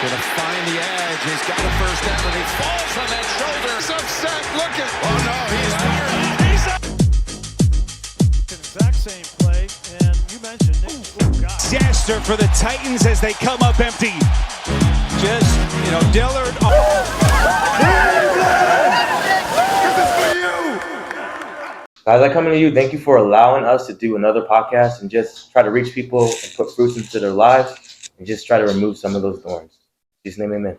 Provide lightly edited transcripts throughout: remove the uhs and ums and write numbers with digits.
Gonna find the edge. He's got a first down, and he falls on that shoulder. He's upset looking. Oh, no, he's fired. He's up. Exact same play, and you mentioned it. Disaster for the Titans as they come up empty. Just, Dillard. Guys, I come to you. Thank you for allowing us to do another podcast and just try to reach people and put fruits into their lives and just try to remove some of those thorns. In Jesus' name, amen.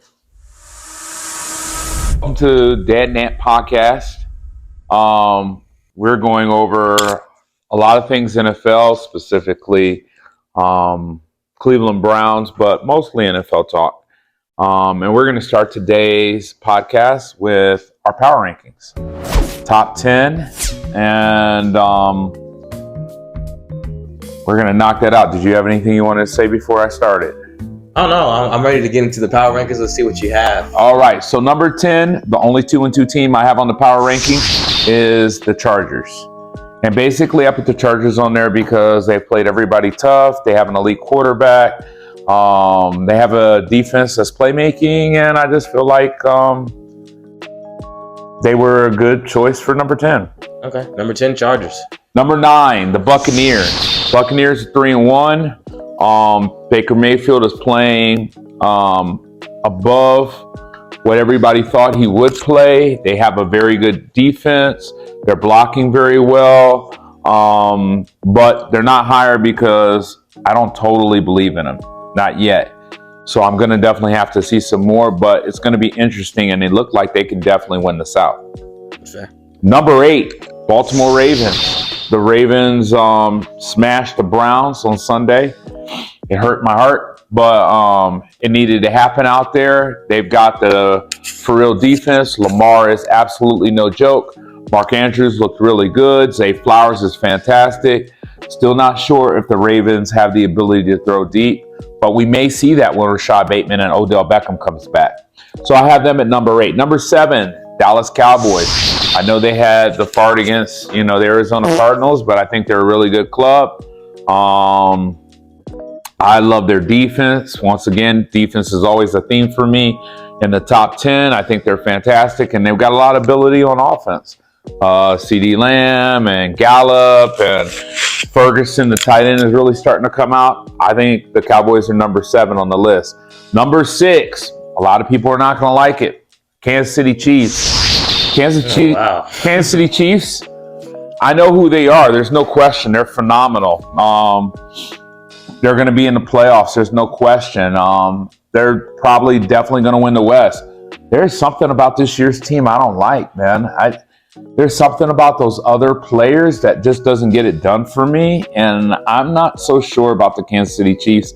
Welcome to Dad Nant Podcast. We're going over a lot of things NFL, specifically Cleveland Browns, but mostly NFL talk. And we're going to start today's podcast with our power rankings. Top 10, and we're going to knock that out. Did you have anything you wanted to say before I started? Oh, no, I'm ready to get into the power rankings. Let's see what you have. All right, so number 10, the only 2-2 team I have on the power ranking is the Chargers. And basically, I put the Chargers on there because they've played everybody tough. They have an elite quarterback. They have a defense that's playmaking, and I just feel like they were a good choice for number 10. Okay, number 10, Chargers. Number 9, the Buccaneers. Buccaneers are 3-1. Baker Mayfield is playing above what everybody thought he would play. They have a very good defense. They're blocking very well. But they're not higher because I don't totally believe in them. Not yet. So I'm going to definitely have to see some more, but it's going to be interesting, and they look like they can definitely win the South. Sure. Number 8, Baltimore Ravens. The Ravens smashed the Browns on Sunday. It hurt my heart, but it needed to happen out there. They've got the for real defense. Lamar is absolutely no joke. Mark Andrews looked really good. Zay Flowers is fantastic. Still not sure if the Ravens have the ability to throw deep, but we may see that when Rashad Bateman and Odell Beckham comes back. So I have them at number 8. Number 7, Dallas Cowboys. I know they had the fart against, the Arizona Cardinals, but I think they're a really good club. I love their defense. Once again, defense is always a theme for me. In the top 10, I think they're fantastic, and they've got a lot of ability on offense. CeeDee Lamb and Gallup and Ferguson, the tight end, is really starting to come out. I think the Cowboys are number 7 on the list. Number 6, a lot of people are not going to like it. Kansas City Chiefs. Kansas City Chiefs, I know who they are. There's no question. They're phenomenal. They're going to be in the playoffs. There's no question. They're probably definitely going to win the West. There's something about this year's team I don't like, man. There's something about those other players that just doesn't get it done for me, and I'm not so sure about the Kansas City Chiefs,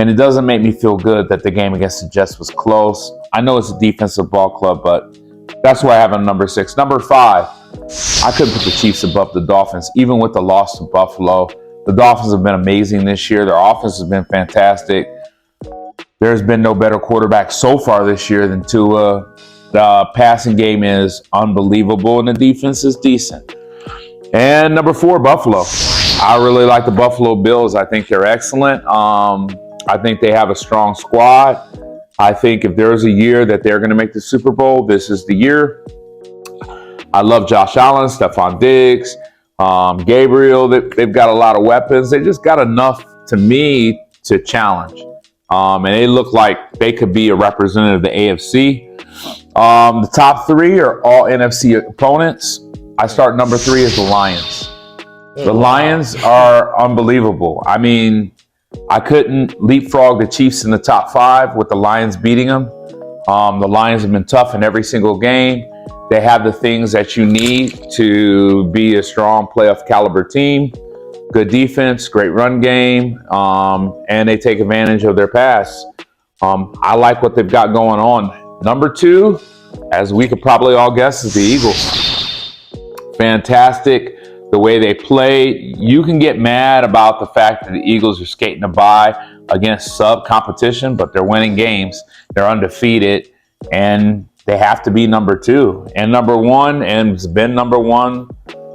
and it doesn't make me feel good that the game against the Jets was close. I know it's a defensive ball club, but that's why I have them number 6. Number 5, I couldn't put the Chiefs above the Dolphins, even with the loss to Buffalo. The Dolphins have been amazing this year. Their offense has been fantastic. There's been no better quarterback so far this year than Tua. The passing game is unbelievable, and the defense is decent. And number 4, Buffalo. I really like the Buffalo Bills. I think they're excellent. I think they have a strong squad. I think if there's a year that they're going to make the Super Bowl, this is the year. I love Josh Allen, Stephon Diggs, Gabriel. They've got a lot of weapons. They just got enough, to me, to challenge. And they look like they could be a representative of the AFC. The top 3 are all NFC opponents. I start number 3 as the Lions. The Lions are unbelievable. I mean, I couldn't leapfrog the Chiefs in the top 5 with the Lions beating them. The Lions have been tough in every single game. They have the things that you need to be a strong playoff caliber team. Good defense, great run game, and they take advantage of their pass. I like what they've got going on. Number 2, as we could probably all guess, is the Eagles. Fantastic the way they play. You can get mad about the fact that the Eagles are skating by against sub-competition, but they're winning games. They're undefeated, and they have to be number 2. And number 1, and it's been number 1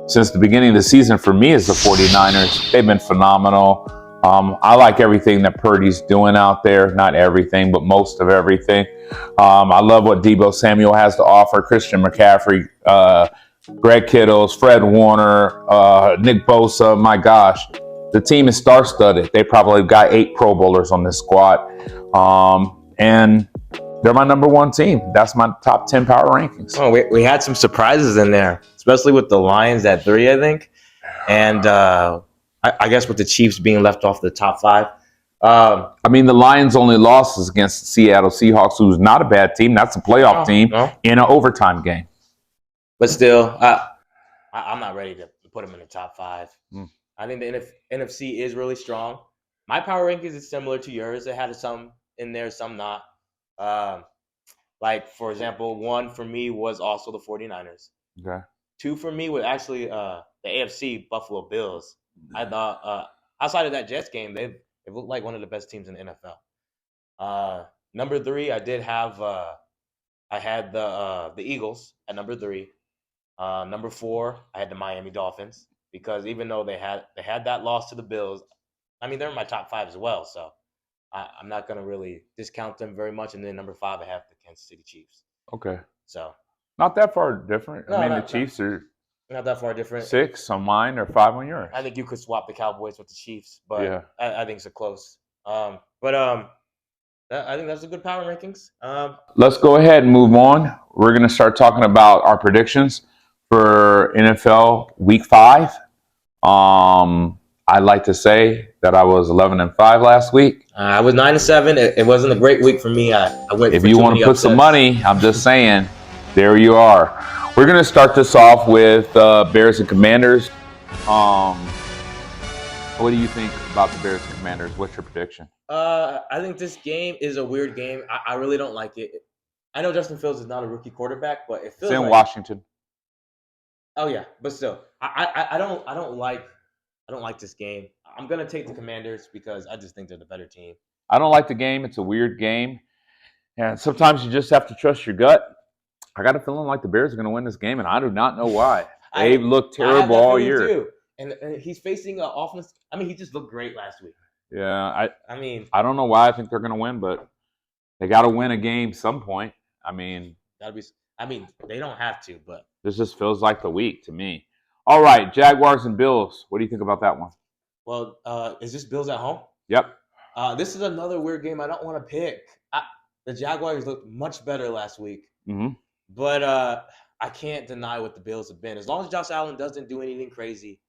since the beginning of the season for me, is the 49ers. They've been phenomenal. I like everything that Purdy's doing out there. Not everything, but most of everything. I love what Deebo Samuel has to offer. Christian McCaffrey, Greg Kittles, Fred Warner, Nick Bosa. My gosh, the team is star-studded. They probably got 8 Pro Bowlers on this squad. And they're my number one team. That's my top 10 power rankings. Oh, we had some surprises in there, especially with the Lions at 3, I think. And I guess with the Chiefs being left off the top 5. I mean, the Lions' only loss is against the Seattle Seahawks, who's not a bad team. That's a playoff team in an overtime game. But still, I'm not ready to put them in the top 5. I think the NFC is really strong. My power rankings is similar to yours. It had some in there, some not. Like, for example, 1 for me was also the 49ers. Okay. 2 for me was actually the AFC Buffalo Bills. I thought outside of that Jets game, they looked like one of the best teams in the NFL. Number 3, I did have I had the Eagles at number 3. Number 4, I had the Miami Dolphins because even though they had that loss to the Bills, I mean they're in my top 5 as well. So I'm not gonna really discount them very much. And then number 5, I have the Kansas City Chiefs. Okay. So not that far different. No, I mean, the Chiefs are not that far different. 6 on mine or 5 on yours. I think you could swap the Cowboys with the Chiefs, but yeah. I think it's a close. I think that's a good power rankings. Let's go ahead and move on. We're going to start talking about our predictions for NFL Week 5. I'd like to say that I was 11-5 last week. I was 9-7. It wasn't a great week for me. I went. If you want to put some money, I'm just saying, there you are. We're going to start this off with Bears and Commanders. What do you think about the Bears and Commanders? What's your prediction? I think this game is a weird game. I really don't like it. I know Justin Fields is not a rookie quarterback, but it feels it's in like Washington. Oh yeah, but still, I don't like this game. I'm gonna take the Commanders because I just think they're the better team. I don't like the game. It's a weird game, and sometimes you just have to trust your gut. I got a feeling like the Bears are going to win this game, and I do not know why. They've looked terrible all year. Too. And he's facing an offense. I mean, he just looked great last week. Yeah, I don't know why I think they're going to win, but they got to win a game some point. I mean, they don't have to, but this just feels like the week to me. All right, Jaguars and Bills. What do you think about that one? Well, is this Bills at home? Yep. This is another weird game I don't want to pick. The Jaguars looked much better last week, but I can't deny what the Bills have been. As long as Josh Allen doesn't do anything crazy,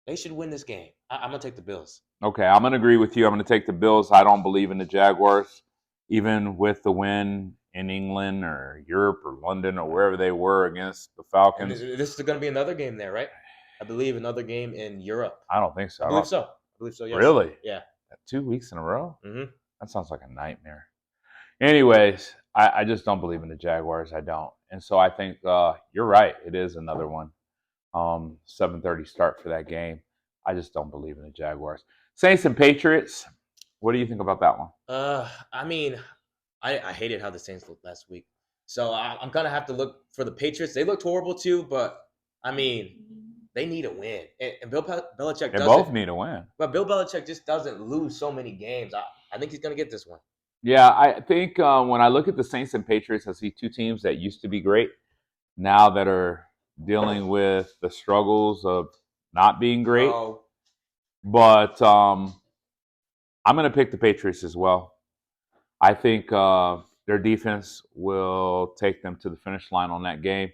they should win this game. I'm going to take the Bills. Okay, I'm going to agree with you. I'm going to take the Bills. I don't believe in the Jaguars, even with the win in England or Europe or London or wherever they were against the Falcons. And this is going to be another game there, right? I believe another game in Europe. I don't think so. I believe so, yes. Really? Yeah. 2 weeks in a row? Mm-hmm. That sounds like a nightmare. Anyways, I just don't believe in the Jaguars. I don't. And so I think you're right. It is another one. 7:30 start for that game. I just don't believe in the Jaguars. Saints and Patriots. What do you think about that one? I mean, I hated how the Saints looked last week. So I'm going to have to look for the Patriots. They looked horrible too, but, I mean, they need a win. And Bill Belichick doesn't. They both need a win. But Bill Belichick just doesn't lose so many games. I think he's going to get this one. Yeah, I think when I look at the Saints and Patriots, I see 2 teams that used to be great, now that are dealing with the struggles of not being great. Oh. But I'm going to pick the Patriots as well. I think their defense will take them to the finish line on that game.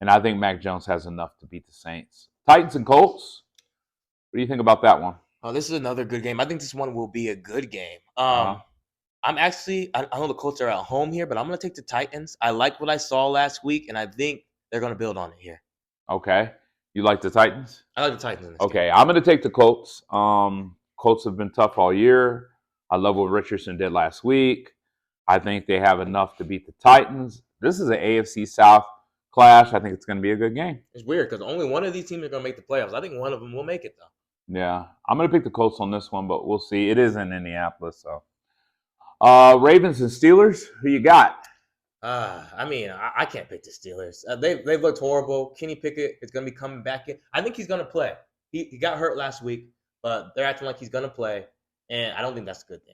And I think Mac Jones has enough to beat the Saints. Titans and Colts. What do you think about that one? Oh, this is another good game. I think this one will be a good game. I know the Colts are at home here, but I'm going to take the Titans. I like what I saw last week, and I think they're going to build on it here. Okay. You like the Titans? I like the Titans in this Okay, game. I'm going to take the Colts. Colts have been tough all year. I love what Richardson did last week. I think they have enough to beat the Titans. This is an AFC South clash. I think it's going to be a good game. It's weird because only one of these teams are going to make the playoffs. I think one of them will make it, though. Yeah, I'm going to pick the Colts on this one, but we'll see. It is in Indianapolis, so. Ravens and Steelers, who you got? I can't pick the Steelers. They've looked horrible. Kenny Pickett is going to be coming back in. I think he's going to play. He got hurt last week, but they're acting like he's gonna play, and I don't think that's a good thing.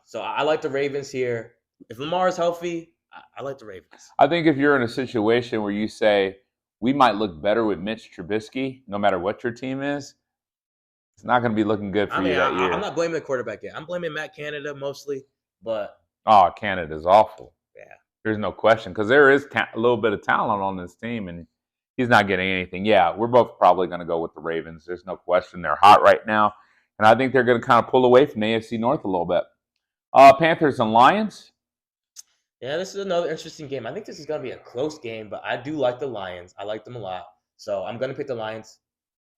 So I like the Ravens here. If Lamar is healthy, I like the Ravens. I think if you're in a situation where you say we might look better with Mitch Trubisky, no matter what your team is, it's not going to be looking good for you that year. I'm not blaming the quarterback yet. I'm blaming Matt Canada mostly, but Canada's awful. Yeah, there's no question because there is a little bit of talent on this team, and he's not getting anything. Yeah, we're both probably going to go with the Ravens. There's no question. They're hot right now, and I think they're going to kind of pull away from the AFC North a little bit. Panthers and Lions. Yeah, this is another interesting game. I think this is going to be a close game, but I do like the Lions. I like them a lot. So I'm going to pick the Lions.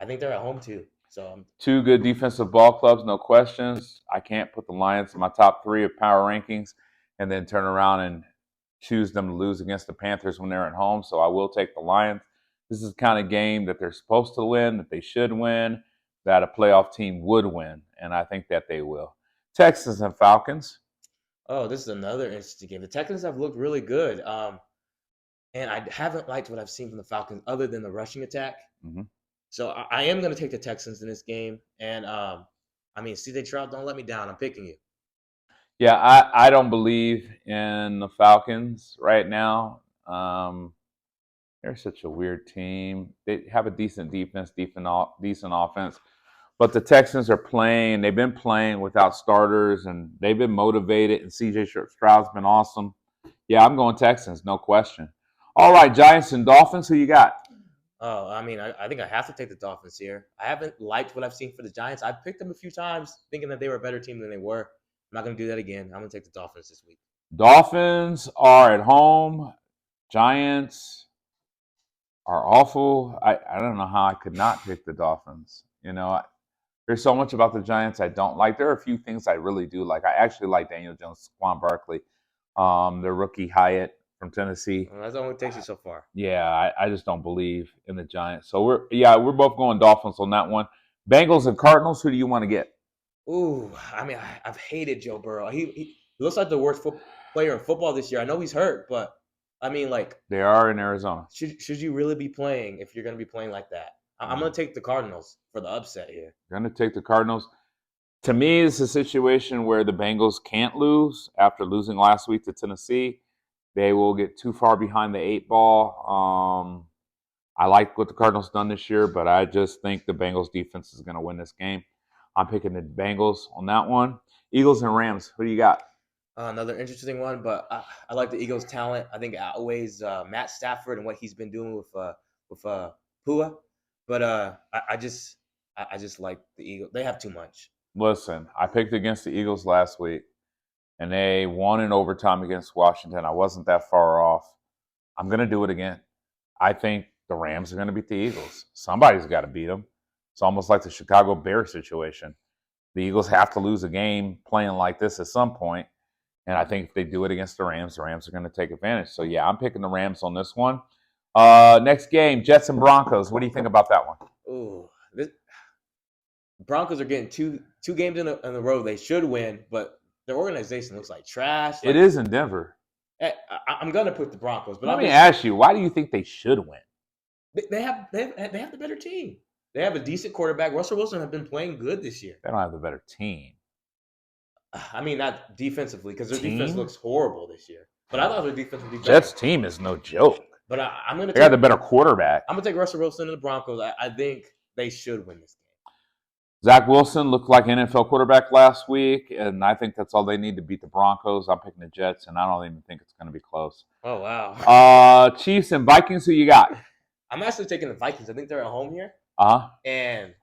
I think they're at home too. So two good defensive ball clubs, no questions. I can't put the Lions in my top 3 of power rankings and then turn around and choose them to lose against the Panthers when they're at home. So I will take the Lions. This is the kind of game that they're supposed to win, that they should win, that a playoff team would win, and I think that they will. Texans and Falcons. Oh, this is another interesting game. The Texans have looked really good. And I haven't liked what I've seen from the Falcons other than the rushing attack. Mm-hmm. So I am going to take the Texans in this game. And, CJ Stroud, don't let me down. I'm picking you. Yeah, I don't believe in the Falcons right now. They're such a weird team. They have a decent defense, decent offense. But the Texans are playing. They've been playing without starters, and they've been motivated, and C.J. Stroud's been awesome. Yeah, I'm going Texans, no question. All right, Giants and Dolphins, who you got? Oh, I think I have to take the Dolphins here. I haven't liked what I've seen for the Giants. I've picked them a few times thinking that they were a better team than they were. I'm not going to do that again. I'm going to take the Dolphins this week. Dolphins are at home. Giants are awful. I don't know how I could not pick the Dolphins. There's so much about the Giants I don't like. There are a few things I really do like. I actually like Daniel Jones, Saquon Barkley, their rookie Hyatt from Tennessee. Well, that's only takes you so far. Yeah, I just don't believe in the Giants. So we're both going Dolphins on that one. Bengals and Cardinals. Who do you want to get? Ooh, I've hated Joe Burrow. He looks like the worst player in football this year. I know he's hurt, but they are in Arizona. Should you really be playing if you're going to be playing like that? I'm going to take the Cardinals for the upset here. You're going to take the Cardinals. To me, it's a situation where the Bengals can't lose after losing last week to Tennessee. They will get too far behind the 8 ball. I like what the Cardinals done this year, but I just think the Bengals defense is going to win this game. I'm picking the Bengals on that one. Eagles and Rams. Who do you got? Another interesting one, but I like the Eagles' talent. I think it outweighs Matt Stafford and what he's been doing with Pua. But I just like the Eagles. They have too much. Listen, I picked against the Eagles last week, and they won in overtime against Washington. I wasn't that far off. I'm going to do it again. I think the Rams are going to beat the Eagles. Somebody's got to beat them. It's almost like the Chicago Bears situation. The Eagles have to lose a game playing like this at some point, and I think if they do it against the Rams are going to take advantage. So, yeah, I'm picking the Rams on this one. Next game, Jets and Broncos. What do you think about that one? Ooh, Broncos are getting two games in a row. They should win, but their organization looks like trash. It is in Denver. I'm gonna put the Broncos, but let me ask you, why do you think they should win? They have the better team. They have a decent quarterback. Russell Wilson have been playing good this year. They don't have the better team. Not defensively, because their defense looks horrible this year. But I thought their defense would be better. Jets team is no joke. But they got the better quarterback. I'm gonna take Russell Wilson and the Broncos. I think they should win this game. Zach Wilson looked like an NFL quarterback last week, and I think that's all they need to beat the Broncos. I'm picking the Jets, and I don't even think it's going to be close. Oh, wow. Chiefs and Vikings, who you got? I'm actually taking the Vikings. I think they're at home here. Uh-huh. And,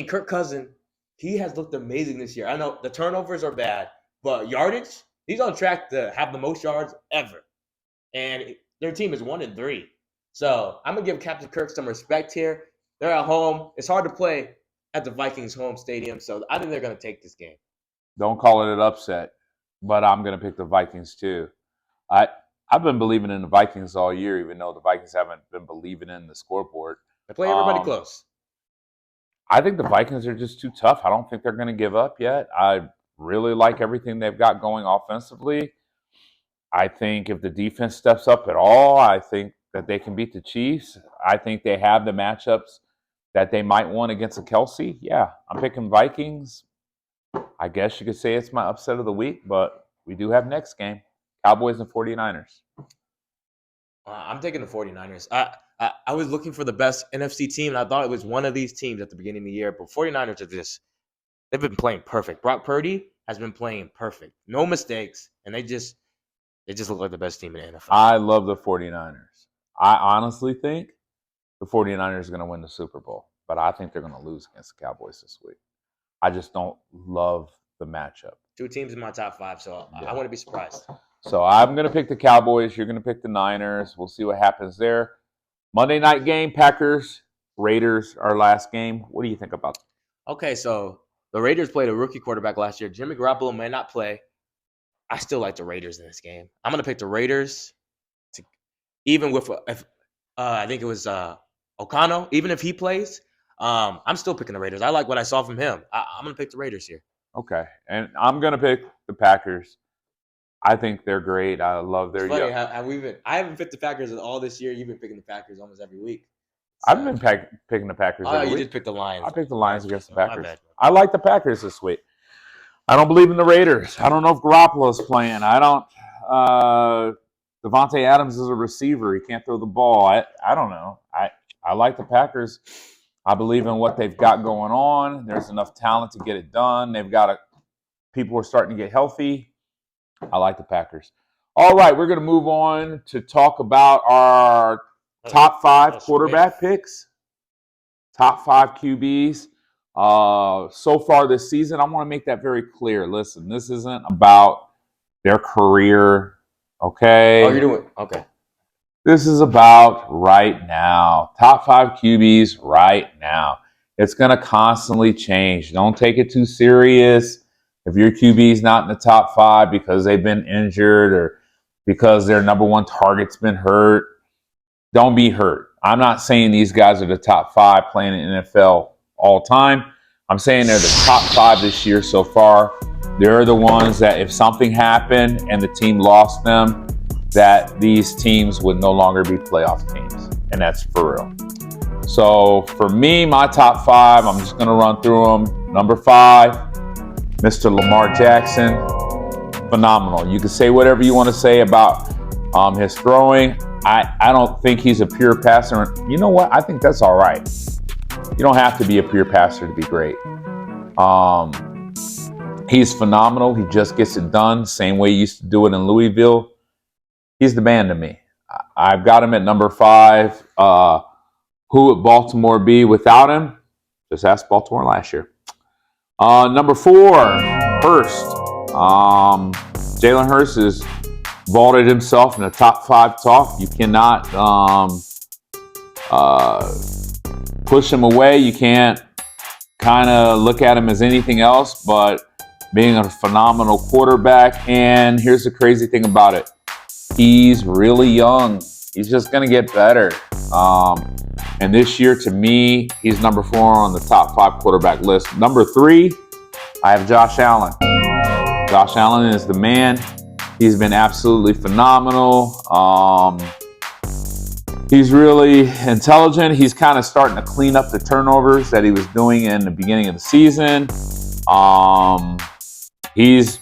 Kirk Cousins, he has looked amazing this year. I know the turnovers are bad, but yardage, he's on track to have the most yards ever. And their team is 1-3. So I'm going to give Captain Kirk some respect here. They're at home. It's hard to play at the Vikings home stadium, so I think they're going to take this game. Don't call it an upset, but I'm going to pick the Vikings too. I've been believing in the Vikings all year, even though the Vikings haven't been believing in the scoreboard. They play everybody close. I think the Vikings are just too tough. I don't think they're going to give up yet. I really like everything they've got going offensively. I think if the defense steps up at all, I think that they can beat the Chiefs. I think they have the matchups that they might win against a Kelsey, yeah, I'm picking Vikings. I guess you could say it's my upset of the week, but we do have next game, Cowboys and 49ers. I'm taking the 49ers. I was looking for the best NFC team, and I thought it was one of these teams at the beginning of the year. But 49ers are they've been playing perfect. Brock Purdy has been playing perfect. No mistakes, and they just look like the best team in the NFL. I love the 49ers. I honestly think the 49ers are going to win the Super Bowl, but I think they're going to lose against the Cowboys this week. I just don't love the matchup. Two teams in my top 5, so Yeah. I wouldn't be surprised. So I'm going to pick the Cowboys. You're going to pick the Niners. We'll see what happens there. Monday night game, Packers, Raiders, our last game. What do you think about that? Okay, so the Raiders played a rookie quarterback last year. Jimmy Garoppolo may not play. I still like the Raiders in this game. I'm going to pick the Raiders, even with I think it was O'Connell. Even if he plays, I'm still picking the Raiders. I like what I saw from him. I'm going to pick the Raiders here. Okay, and I'm going to pick the Packers. I think they're great. I love their It's funny, I haven't picked the Packers all this year. You've been picking the Packers almost every week. So. I've been picking the Packers every you week. did pick the Lions. I picked the Lions against the My Packers. bad. I like the Packers this week. I don't believe in the Raiders. I don't know if Garoppolo's playing. I don't. Devontae Adams is a receiver. He can't throw the ball. I don't know. I like the Packers. I believe in what they've got going on. There's enough talent to get it done. People are starting to get healthy. I like the Packers. All right, we're going to move on to talk about our top 5 quarterback picks, top 5 QBs. So far this season, I want to make that very clear. Listen, this isn't about their career, okay? Oh, you're doing okay. This is about right now. Top 5 QBs right now. It's going to constantly change. Don't take it too serious. If your QB's not in the top 5 because they've been injured or because their number 1 target's been hurt, don't be hurt. I'm not saying these guys are the top 5 playing in the NFL all time. I'm saying they're the top 5 this year so far. They're the ones that if something happened and the team lost them, that these teams would no longer be playoff teams. And that's for real. So for me, my top 5, I'm just going to run through them. Number 5, Mr. Lamar Jackson. Phenomenal. You can say whatever you want to say about his throwing. I don't think he's a pure passer. You know what? I think that's all right. You don't have to be a pure passer to be great. He's phenomenal. He just gets it done, same way he used to do it in Louisville. He's the man to me. I've got him at number 5. Who would Baltimore be without him? Just ask Baltimore last year. Number 4, Hurst. Jalen Hurst has vaulted himself in the top 5 talk. You cannot push him away. You can't kind of look at him as anything else but being a phenomenal quarterback. And here's the crazy thing about it. He's really young. He's just going to get better. And this year, to me, he's number 4 on the top 5 quarterback list. Number 3, I have Josh Allen. Josh Allen is the man. He's been absolutely phenomenal. He's really intelligent. He's kind of starting to clean up the turnovers that he was doing in the beginning of the season. He's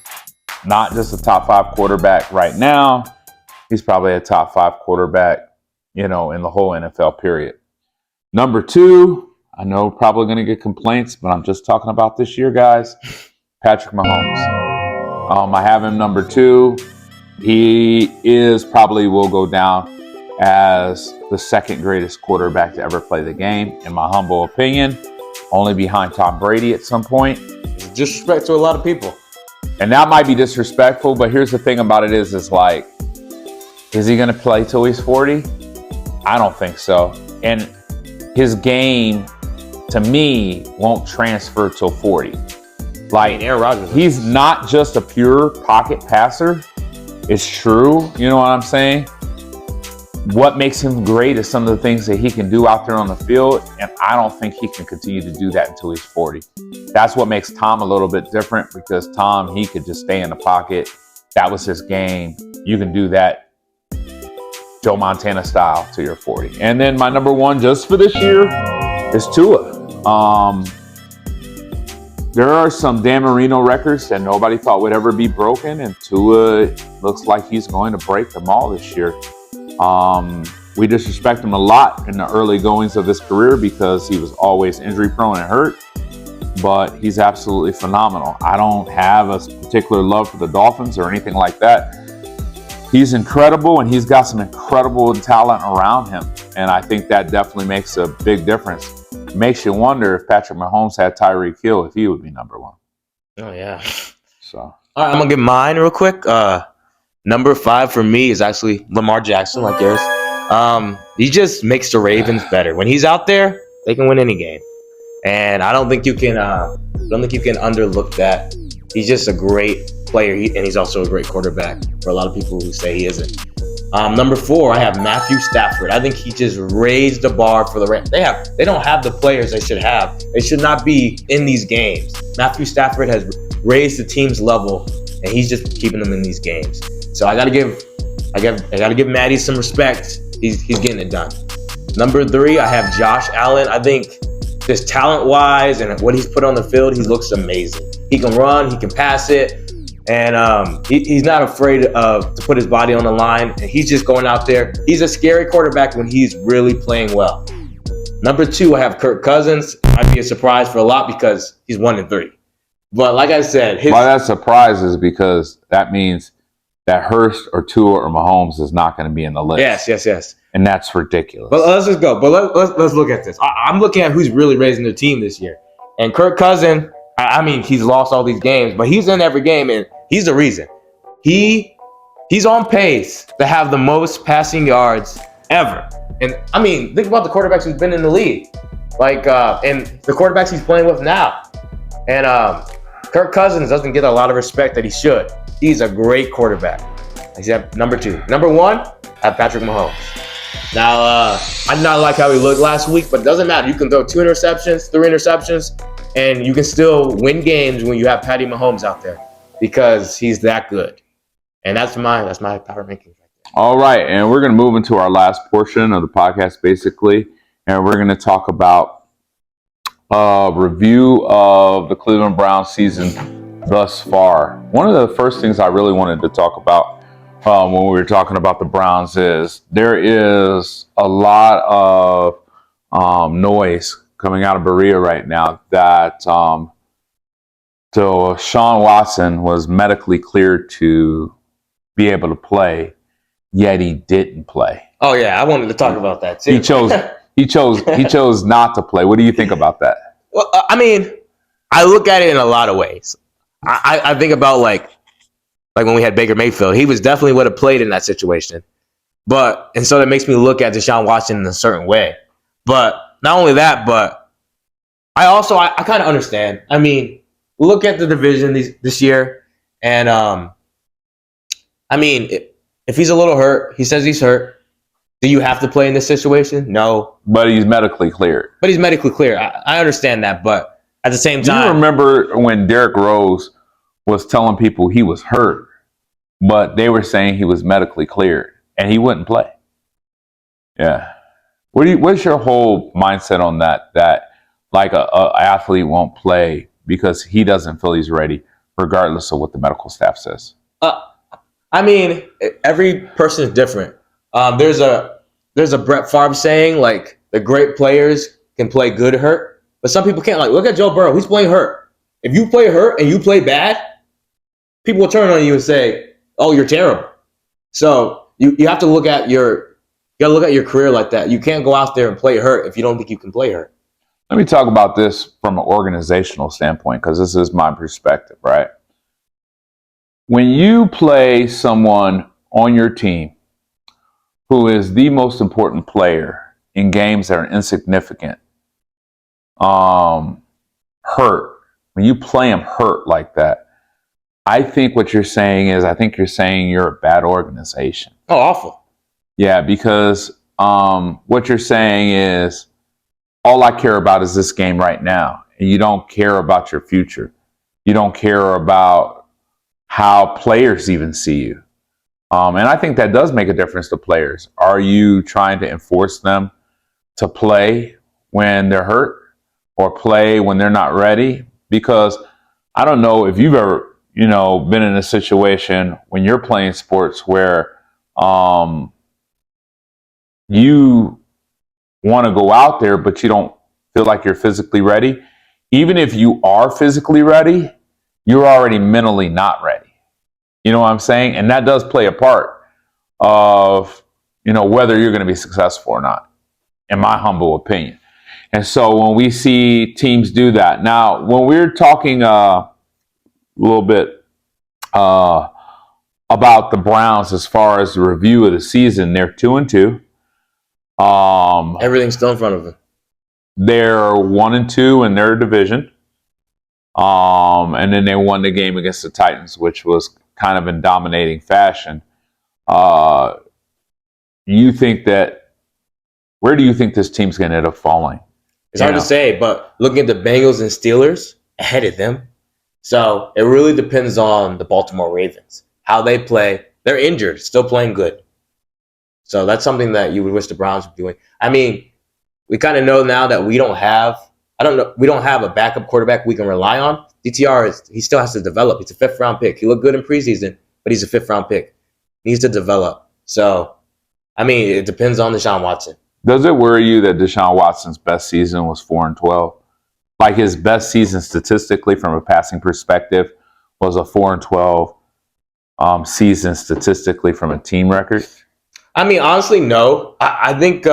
not just a top 5 quarterback right now. He's probably a top 5 quarterback, in the whole NFL period. Number 2, I know probably going to get complaints, but I'm just talking about this year, guys. Patrick Mahomes. I have him number 2. He will go down as the 2nd greatest quarterback to ever play the game, in my humble opinion, only behind Tom Brady at some point. It's disrespect to a lot of people. And that might be disrespectful, but here's the thing about it is he going to play till he's 40? I don't think so. And his game, to me, won't transfer till 40. Aaron Rodgers. He's not just a pure pocket passer. It's true. You know what I'm saying? What makes him great is some of the things that he can do out there on the field, and I don't think he can continue to do that until he's 40. That's what makes Tom a little bit different, because Tom, he could just stay in the pocket. That was his game. You can do that Joe Montana style till you're 40. And then my number 1 just for this year, is Tua. There are some Dan Marino records that nobody thought would ever be broken, and Tua looks like he's going to break them all this year. We disrespect him a lot in the early goings of his career because he was always injury prone and hurt, but he's absolutely phenomenal. I don't have a particular love for the Dolphins or anything like that. He's incredible, and he's got some incredible talent around him, and I think that definitely makes a big difference. It makes you wonder if Patrick Mahomes had Tyreek Hill, if he would be number one. Oh, yeah. So, all right, I'm going to get mine real quick. Number 5 for me is actually Lamar Jackson, like yours. He just makes the Ravens better. When he's out there, they can win any game. And I don't think you can underlook that. He's just a great player, and he's also a great quarterback for a lot of people who say he isn't. Number 4, I have Matthew Stafford. I think he just raised the bar for the Rams. They don't have the players they should have. They should not be in these games. Matthew Stafford has raised the team's level, and he's just keeping them in these games. So I gotta give Matty some respect. He's getting it done. Number 3, I have Josh Allen. I think just talent-wise and what he's put on the field, he looks amazing. He can run, he can pass it, and he's not afraid to put his body on the line. And he's just going out there. He's a scary quarterback when he's really playing well. Number 2, I have Kirk Cousins. Might be a surprise for a lot because he's 1-3. But like I said, why that surprise is because that means that Hurst or Tua or Mahomes is not going to be in the list. Yes. And that's ridiculous. But let's just go. But let's look at this. I'm looking at who's really raising their team this year. And Kirk Cousins, I mean, he's lost all these games, but he's in every game, and he's the reason. He's on pace to have the most passing yards ever. And, I mean, think about the quarterbacks who've been in the league. Like, and the quarterbacks he's playing with now. And Kirk Cousins doesn't get a lot of respect that he should. He's a great quarterback. Except number 2. Number 1, I have Patrick Mahomes. Now, I did not like how he looked last week, but it doesn't matter. You can throw 2 interceptions, 3 interceptions, and you can still win games when you have Patty Mahomes out there because he's that good. And that's my power rankings. All right, and we're going to move into our last portion of the podcast, basically, and we're going to talk about a review of the Cleveland Browns season thus far. One of the first things I really wanted to talk about when we were talking about the Browns is there is a lot of noise coming out of Berea right now that DeShaun Watson was medically cleared to be able to play, yet he didn't play. Oh yeah, I wanted to talk about that too. He chose not to play. What do you think about that? Well, I mean, I look at it in a lot of ways. I think about like when we had Baker Mayfield, he was definitely would have played in that situation. And so that makes me look at DeShaun Watson in a certain way. But not only that, but I kind of understand. I mean, look at the division this year, and I mean, if he's a little hurt, he says he's hurt. Do you have to play in this situation? No. But he's medically cleared. I understand that, but at the same time, do you remember when Derrick Rose was telling people he was hurt, but they were saying he was medically cleared and he wouldn't play? Yeah. What's your whole mindset on that? That like a athlete won't play because he doesn't feel he's ready, regardless of what the medical staff says? I mean, every person is different. There's a Brett Favre saying like the great players can play good hurt, but some people can't. Like look at Joe Burrow, he's playing hurt. If you play hurt and you play bad, people will turn on you and say, "Oh, you're terrible." So you have to look at your career like that. You can't go out there and play hurt if you don't think you can play hurt. Let me talk about this from an organizational standpoint because this is my perspective, right? When you play someone on your team who is the most important player in games that are insignificant, hurt, when you play him hurt like that, I think what you're saying is, you're a bad organization. Oh, awful. Yeah, because what you're saying is, all I care about is this game right now. And you don't care about your future. You don't care about how players even see you. And I think that does make a difference to players. Are you trying to enforce them to play when they're hurt or play when they're not ready. Because I don't know if you've ever, been in a situation when you're playing sports where you want to go out there, but you don't feel like you're physically ready. Even if you are physically ready, you're already mentally not ready. You know what I'm saying? And that does play a part of, whether you're going to be successful or not, in my humble opinion. And so when we see teams do that, now when we're talking a little bit about the Browns as far as the review of the season, they're 2-2. Everything's still in front of them. They're 1-2 in their division. And then they won the game against the Titans, which was kind of in dominating fashion. Where do you think this team's going to end up falling? It's hard to say, but looking at the Bengals and Steelers ahead of them. So it really depends on the Baltimore Ravens, how they play. They're injured, still playing good. So that's something that you would wish the Browns would be doing. I mean, we kind of know now that we don't have a backup quarterback we can rely on. DTR he still has to develop. He's a 5th-round pick. He looked good in preseason, but he's a 5th-round pick. He needs to develop. So, I mean, it depends on DeShaun Watson. Does it worry you that DeShaun Watson's best season was 4-12? Like his best season statistically from a passing perspective was a 4-12 season statistically from a team record? I mean, honestly, no. I think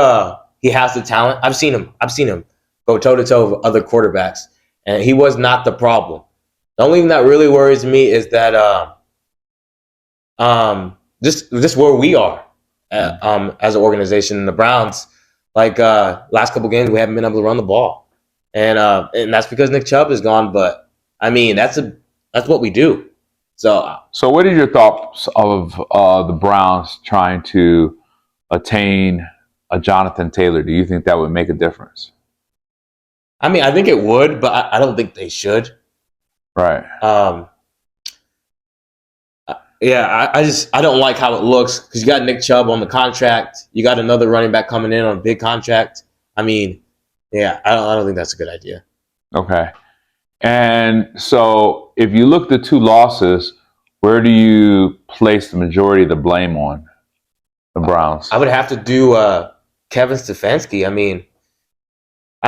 he has the talent. I've seen him go toe-to-toe with other quarterbacks, and he was not the problem. The only thing that really worries me is that just where we are as an organization. The Browns, last couple games, we haven't been able to run the ball, and that's because Nick Chubb is gone. But I mean, that's what we do. So what are your thoughts of the Browns trying to attain a Jonathan Taylor? Do you think that would make a difference? I mean, I think it would, but I don't think they should. Right. Yeah, I don't like how it looks because you got Nick Chubb on the contract. You got another running back coming in on a big contract. I mean, yeah, I don't think that's a good idea. Okay. And so if you look at the 2 losses, where do you place the majority of the blame on the Browns? I would have to do Kevin Stefanski. I mean,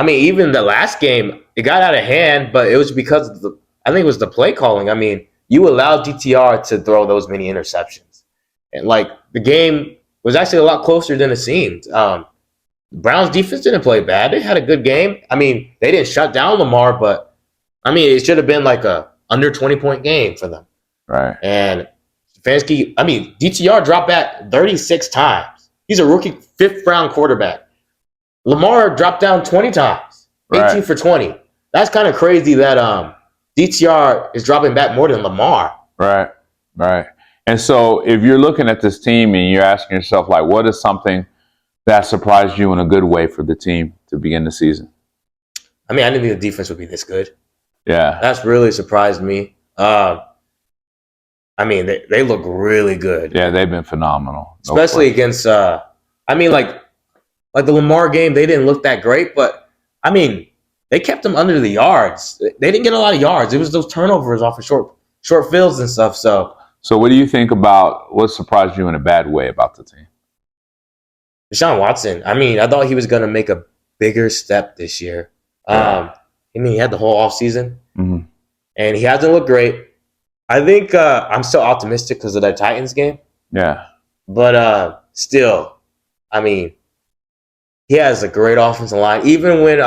even the last game, it got out of hand, but it was because I think it was the play calling. I mean, you allowed DTR to throw those many interceptions. And, the game was actually a lot closer than it seemed. Browns defense didn't play bad. They had a good game. I mean, they didn't shut down Lamar, but, I mean, it should have been a under 20-point game for them. Right. And Stefanski, I mean, DTR dropped back 36 times. He's a rookie 5th-round quarterback. Lamar dropped down 20 times, 18 for 20. That's kind of crazy that DTR is dropping back more than Lamar. Right. And so if you're looking at this team and you're asking yourself, what is something that surprised you in a good way for the team to begin the season? I mean, I didn't think the defense would be this good. Yeah. That's really surprised me. I mean, they look really good. Yeah, they've been phenomenal. Especially against, the Lamar game, they didn't look that great, but, I mean, they kept them under the yards. They didn't get a lot of yards. It was those turnovers off of short fields and stuff. So what do you think about what surprised you in a bad way about the team? DeShaun Watson. I mean, I thought he was going to make a bigger step this year. I mean, he had the whole offseason, and he hasn't looked great. I think I'm still optimistic because of that Titans game. Yeah. But still, I mean, he has a great offensive line. Even when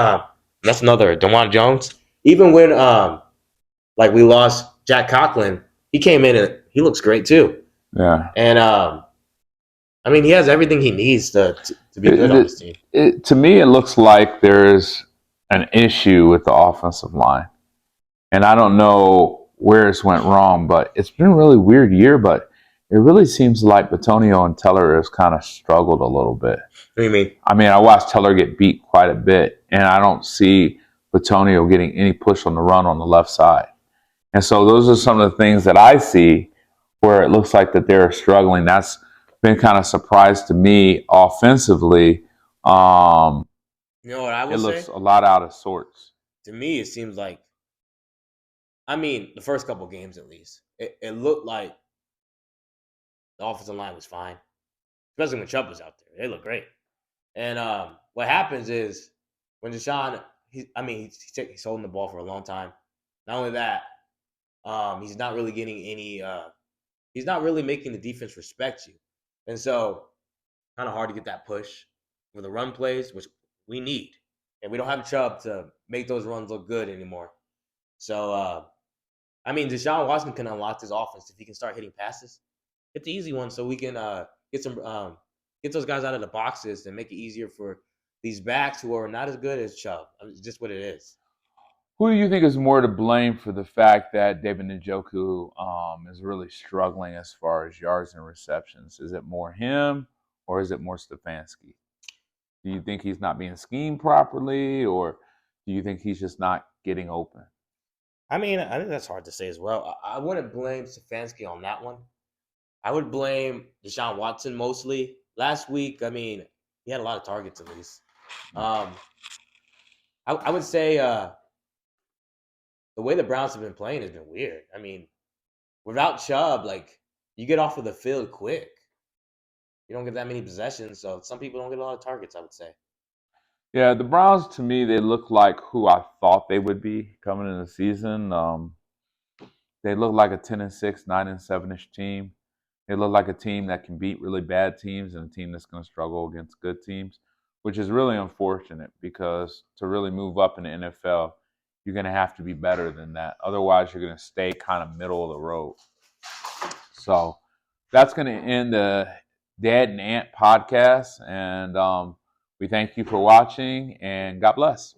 that's another DeJuan Jones. Even when we lost Jack Conklin, he came in and he looks great too. Yeah. And I mean, he has everything he needs to be good on this team. To me, it looks like there's an issue with the offensive line, and I don't know where it's went wrong, but it's been a really weird year. But it really seems like Bitonio and Teller has kind of struggled a little bit. What do you mean? I mean, I watched Teller get beat quite a bit, and I don't see Bitonio getting any push on the run on the left side. And so those are some of the things that I see where it looks like that they're struggling. That's been kind of surprise to me offensively. Yeah, You know what I It will say? looks a lot out of sorts. To me, it seems like, the first couple games at least, it looked like the offensive line was fine, especially when Chubb was out there. They look great. And what happens is when DeShaun, he's holding the ball for a long time. Not only that, he's not really getting any. He's not really making the defense respect you, and so kind of hard to get that push for the run plays, which we need, and we don't have Chubb to make those runs look good anymore. So, DeShaun Watson can unlock this offense if he can start hitting passes. Hit the easy one so we can get those guys out of the boxes and make it easier for these backs who are not as good as Chubb. It's just what it is. Who do you think is more to blame for the fact that David Njoku is really struggling as far as yards and receptions? Is it more him or is it more Stefanski? Do you think he's not being schemed properly, or do you think he's just not getting open? I think that's hard to say as well. I wouldn't blame Stefanski on that one. I would blame DeShaun Watson mostly. Last week, he had a lot of targets at least. I would say the way the Browns have been playing has been weird. Without Chubb, you get off of the field quick. You don't get that many possessions, so some people don't get a lot of targets, I would say. Yeah, the Browns, to me, they look like who I thought they would be coming into the season. They look like a 10-6, 9-7-ish team. They look like a team that can beat really bad teams and a team that's going to struggle against good teams, which is really unfortunate because to really move up in the NFL, you're going to have to be better than that. Otherwise, you're going to stay kind of middle of the road. So that's going to end the Dad and Ant podcast. And we thank you for watching, and God bless.